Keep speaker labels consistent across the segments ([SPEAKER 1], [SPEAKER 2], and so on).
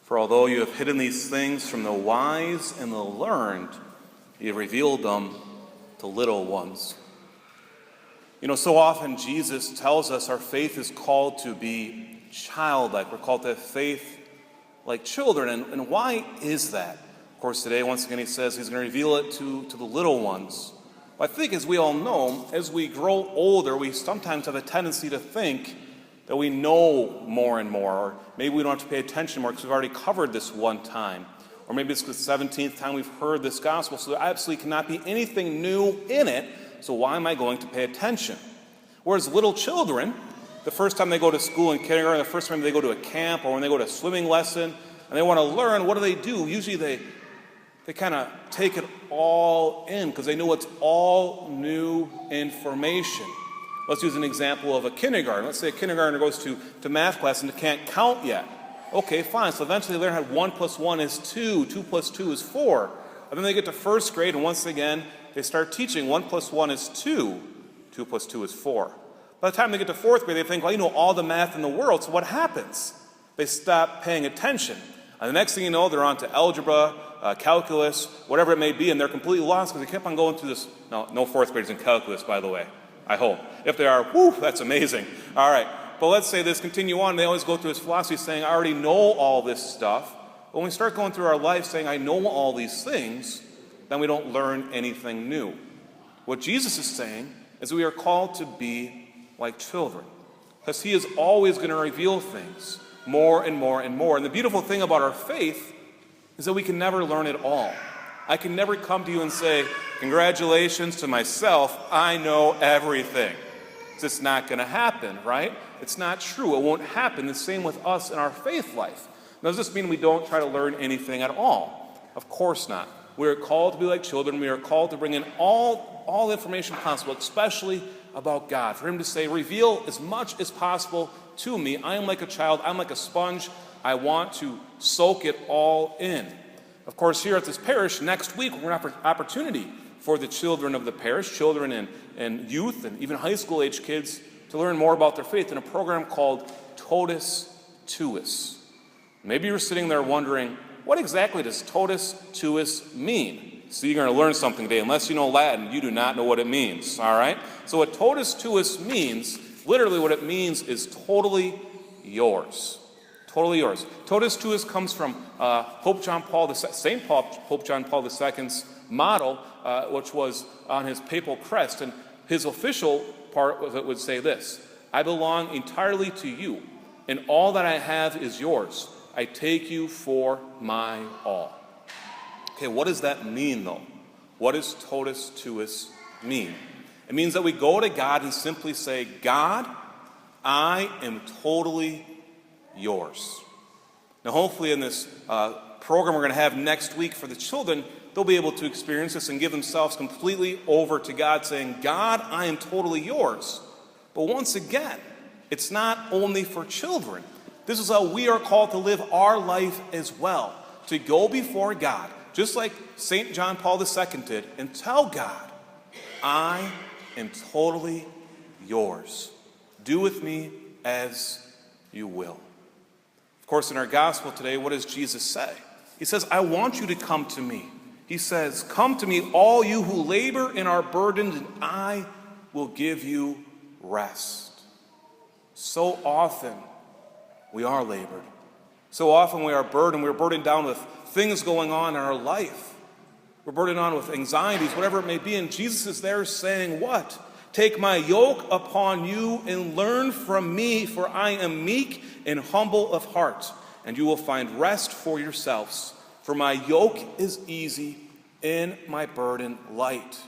[SPEAKER 1] For although you have hidden these things from the wise and the learned, you have revealed them to little ones. So often Jesus tells us our faith is called to be childlike. We're called to have faith like children. And why is that? Of course, today, once again, he says he's going to reveal it to the little ones. But I think, as we all know, as we grow older, we sometimes have a tendency to think that we know more and more, or maybe we don't have to pay attention more because we've already covered this one time. Or maybe it's the 17th time we've heard this gospel, so there absolutely cannot be anything new in it, so why am I going to pay attention? Whereas little children, the first time they go to school in kindergarten, the first time they go to a camp, or when they go to a swimming lesson, and they want to learn, what do? Usually they kind of take it all in because they know it's all new information. Let's use an example of a kindergarten. Let's say a kindergartner goes to math class and they can't count yet. Okay, fine. So eventually they learn how 1 + 1 is 2, 2 + 2 is 4. And then they get to first grade, and once again, they start teaching 1 + 1 is 2, 2 + 2 is 4. By the time they get to fourth grade, they think, well, you know all the math in the world, so what happens? They stop paying attention. And the next thing you know, they're on to algebra, calculus, whatever it may be, and they're completely lost because they kept on going through this. No fourth graders in calculus, by the way. I hope. If they are, that's amazing. All right. But let's say this, continue on. They always go through this philosophy saying, I already know all this stuff. But when we start going through our life saying, I know all these things, then we don't learn anything new. What Jesus is saying is we are called to be like children. Because he is always going to reveal things more and more and more. And the beautiful thing about our faith is that we can never learn it all. I can never come to you and say, congratulations to myself, I know everything. It's just not going to happen, right? It's not true. It won't happen. The same with us in our faith life. Now, does this mean we don't try to learn anything at all? Of course not. We are called to be like children. We are called to bring in all information possible, especially about God. For him to say, reveal as much as possible to me. I am like a child. I'm like a sponge. I want to soak it all in. Of course, here at this parish, next week, we're going to have an opportunity for the children of the parish, children and youth, and even high school age kids, to learn more about their faith in a program called Totus Tuus. Maybe you're sitting there wondering, what exactly does Totus Tuus mean? So you're going to learn something today. Unless you know Latin, you do not know what it means, all right? So what Totus Tuus means, literally what it means is totally yours. Totally yours. Totus Tuus comes from Pope John Paul II, St. Pope John Paul II's motto, which was on his papal crest. And his official part of it would say this: I belong entirely to you, and all that I have is yours. I take you for my all. Okay, what does that mean, though? What does Totus Tuus mean? It means that we go to God and simply say, God, I am totally yours. Now, hopefully in this program we're going to have next week for the children, they'll be able to experience this and give themselves completely over to God, saying, God, I am totally yours. But once again, it's not only for children. This is how we are called to live our life as well, to go before God, just like St. John Paul II did, and tell God, I am totally yours. Do with me as you will. Of course, in our gospel today, what does Jesus say? He says, I want you to come to me. He says, come to me, all you who labor and are burdened, and I will give you rest. So often we are labored. So often we are burdened. We're burdened down with things going on in our life. We're burdened on with anxieties, whatever it may be. And Jesus is there saying what? Take my yoke upon you and learn from me, for I am meek and humble of heart, and you will find rest for yourselves. For my yoke is easy and my burden light.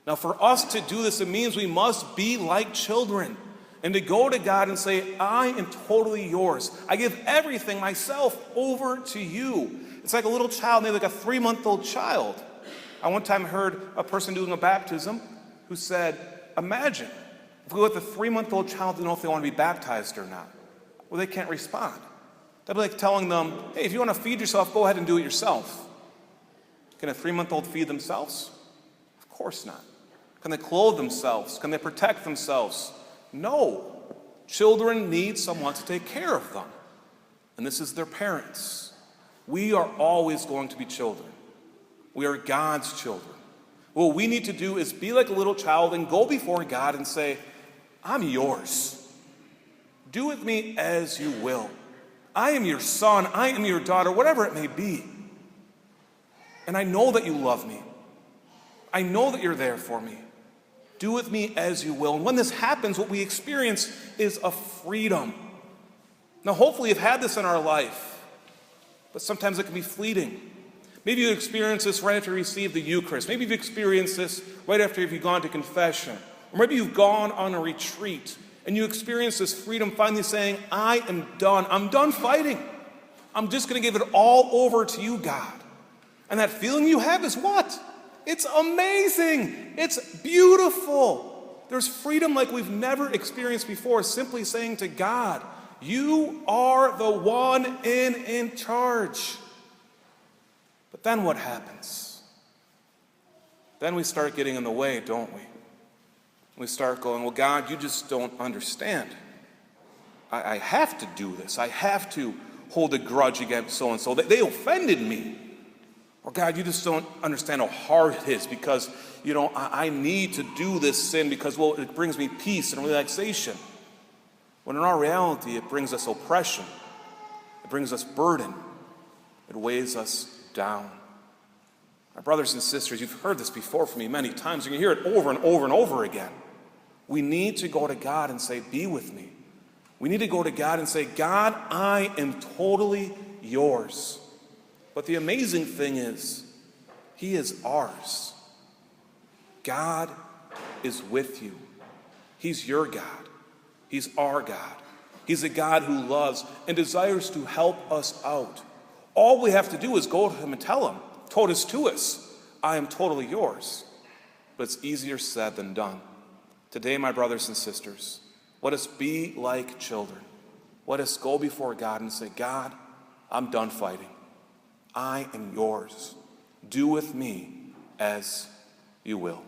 [SPEAKER 1] Now, for us to do this, it means we must be like children and to go to God and say, I am totally yours. I give everything myself over to you. It's like a little child, maybe like a 3-month-old child. I one time heard a person doing a baptism who said, imagine if we let the 3-month-old child know if they want to be baptized or not. Well, they can't respond. That'd be like telling them, hey, if you want to feed yourself, go ahead and do it yourself. Can a 3-month-old feed themselves? Of course not. Can they clothe themselves? Can they protect themselves? No. Children need someone to take care of them. and this is their parents. We are always going to be children. We are God's children. What we need to do is be like a little child and go before God and say, I'm yours. Do with me as you will. I am your son, I am your daughter, whatever it may be. And I know that you love me. I know that you're there for me. Do with me as you will. And when this happens, what we experience is a freedom. Now, hopefully you've had this in our life, but sometimes it can be fleeting. Maybe you experience this right after you receive the Eucharist. Maybe you've experienced this right after you've gone to confession. Or maybe you've gone on a retreat and you experience this freedom finally saying, I am done. I'm done fighting. I'm just going to give it all over to you, God. And that feeling you have is what? It's amazing. It's beautiful. There's freedom like we've never experienced before, simply saying to God, you are the one in charge. But then what happens? Then we start getting in the way, don't we? We start going, well, God, you just don't understand. I have to do this. I have to hold a grudge against so-and-so. They offended me. Or God, you just don't understand how hard it is because, I need to do this sin because, well, it brings me peace and relaxation. When in our reality, it brings us oppression. It brings us burden. It weighs us down. My brothers and sisters, you've heard this before from me many times, and you hear it over and over and over again. We need to go to God and say, be with me. We need to go to God and say, God, I am totally yours. But the amazing thing is, he is ours. God is with you. He's your God. He's our God. He's a God who loves and desires to help us out. All we have to do is go to him and tell him, totus tuus, I am totally yours. But it's easier said than done. Today, my brothers and sisters, let us be like children. Let us go before God and say, God, I'm done fighting. I am yours. Do with me as you will.